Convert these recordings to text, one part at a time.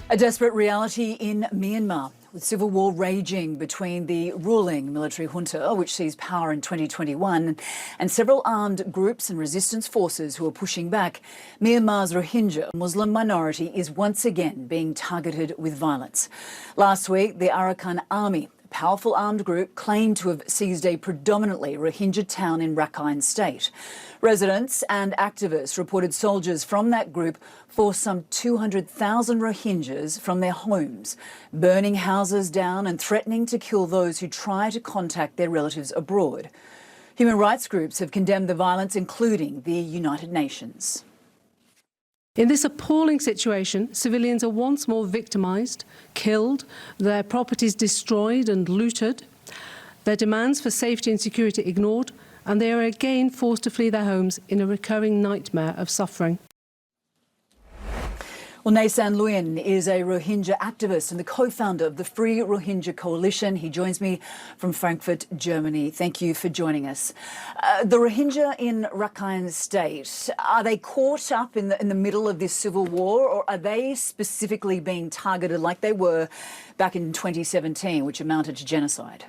A desperate reality in Myanmar, with civil war raging between the ruling military junta, which seized power in 2021, and several armed groups and resistance forces who are pushing back. Myanmar's Rohingya Muslim minority is once again being targeted with violence. Last week, the Arakan Army, a powerful armed group, claimed to have seized a predominantly Rohingya town in Rakhine State. Residents and activists reported soldiers from that group forced some 200,000 Rohingyas from their homes, burning houses down and threatening to kill those who try to contact their relatives abroad. Human rights groups have condemned the violence, including the United Nations. In this appalling situation, civilians are once more victimised, killed, their properties destroyed and looted, their demands for safety and security ignored, and they are again forced to flee their homes in a recurring nightmare of suffering. Well, San Lwin is a Rohingya activist and the co-founder of the Free Rohingya Coalition. He joins me from Frankfurt, Germany. Thank you for joining us. The Rohingya in Rakhine State, are they caught up in the middle of this civil war, or are they specifically being targeted like they were back in 2017, which amounted to genocide?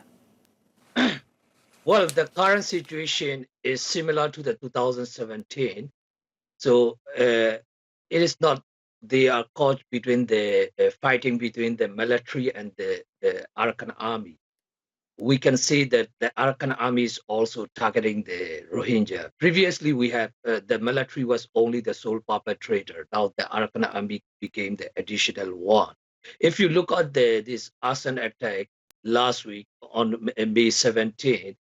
Well, the current situation is similar to the 2017. So it is not they are caught between the fighting between the military and the Arakan army. We can see that the Arakan army is also targeting the Rohingya. Previously, we have the military was only the sole perpetrator. Now the Arakan army became the additional one. If you look at this arson attack last week on May 17th,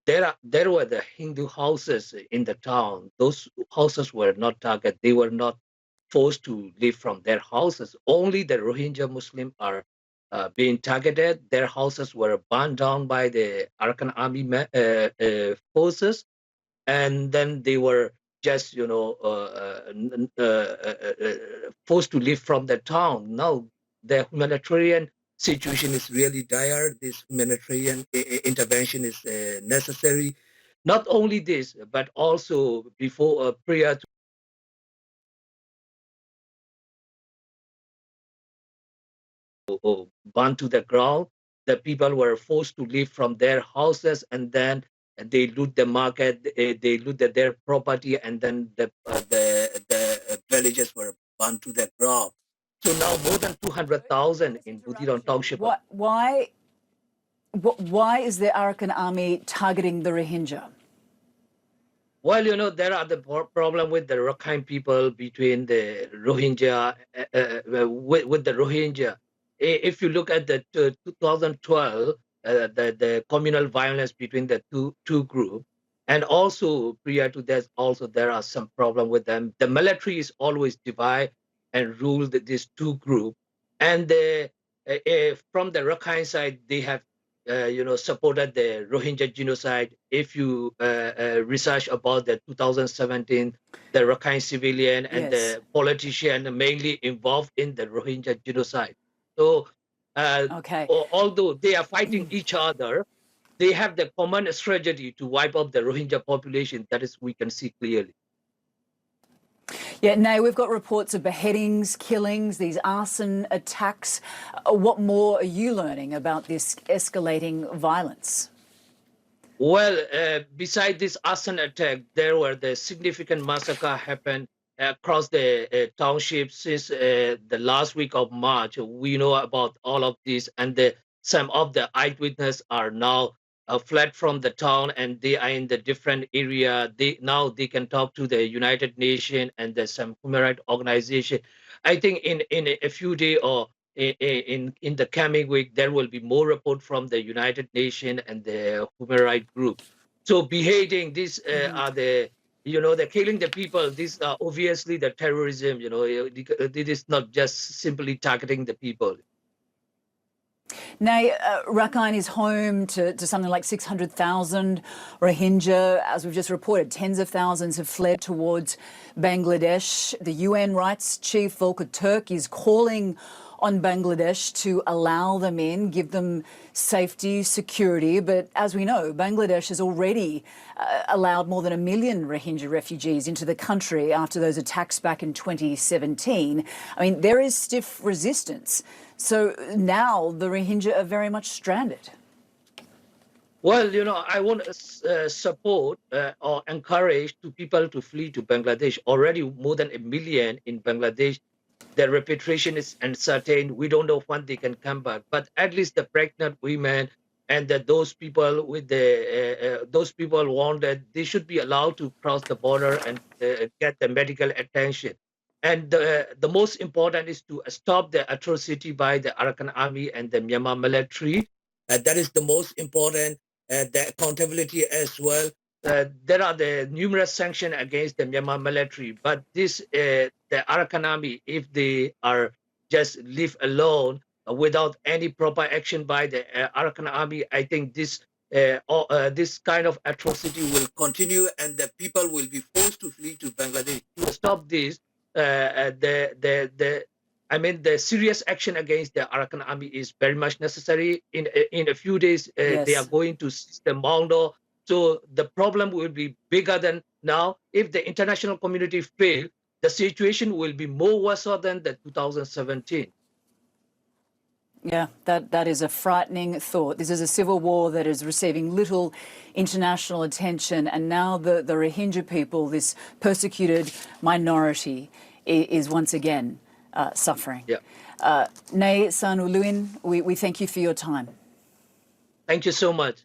there were the Hindu houses in the town. Those houses were not targeted. They were not forced to leave from their houses. Only the Rohingya Muslim are being targeted. Their houses were burned down by the Arakan army forces, and then they were just, forced to leave from the town. Now the humanitarian situation is really dire. This humanitarian intervention is necessary. Not only this, but also prior to burned to the ground. The people were forced to leave from their houses, and then they loot the market, they looted their property, and then the villages were burned to the ground. So now more than 200,000 in Butiron Township. Why is the Arakan army targeting the Rohingya? Well, there are the problem with the Rakhine people between the Rohingya, with the Rohingya. If you look at the 2012, the communal violence between the two groups, and also prior to that, also there are some problem with them. The military is always divide and rule these two groups, and from the Rakhine side, they have supported the Rohingya genocide. If you research about the 2017, the Rakhine civilian and the politician mainly involved in the Rohingya genocide. So, although they are fighting each other, they have the common strategy to wipe out the Rohingya population. That is, we can see clearly. Yeah, now we've got reports of beheadings, killings, these arson attacks. What more are you learning about this escalating violence? Well, beside this arson attack, there were the significant massacre happened across the township since the last week of March. We know about all of this, and some of the eyewitnesses are now fled from the town, and they are in the different area. Now they can talk to the United Nations and some human rights organization. I think in a few days or in the coming week, there will be more report from the United Nations and the human rights group. So beheading, these are the they're killing the people. These are obviously the terrorism. It is not just simply targeting the people. Now, Rakhine is home to something like 600,000 Rohingya. As we've just reported, tens of thousands have fled towards Bangladesh. The UN rights chief, Volker Turk, is calling on Bangladesh to allow them in, give them safety, security. But as we know, Bangladesh has already allowed more than 1 million Rohingya refugees into the country after those attacks back in 2017. I mean, there is stiff resistance. So now the Rohingya are very much stranded. Well, I want to support or encourage people to flee to Bangladesh. Already more than 1 million in Bangladesh. Their repatriation is uncertain. We don't know when they can come back. But at least the pregnant women and those people with those people want that they should be allowed to cross the border and get the medical attention. And the most important is to stop the atrocity by the Arakan army and the Myanmar military. That is the most important. The accountability as well. There are the numerous sanctions against the Myanmar military, but the Arakan army, if they are just leave alone without any proper action by the Arakan army, I think this kind of atrocity will continue, and the people will be forced to flee to Bangladesh. To stop this, the serious action against the Arakan army is very much necessary. In a few days, they are going to seize the Maundo. So the problem will be bigger than now. If the international community fail, the situation will be more worse than the 2017. Yeah, that is a frightening thought. This is a civil war that is receiving little international attention, and now the Rohingya people, this persecuted minority, is once again suffering. Yeah. Nay San Lwin, we thank you for your time. Thank you so much.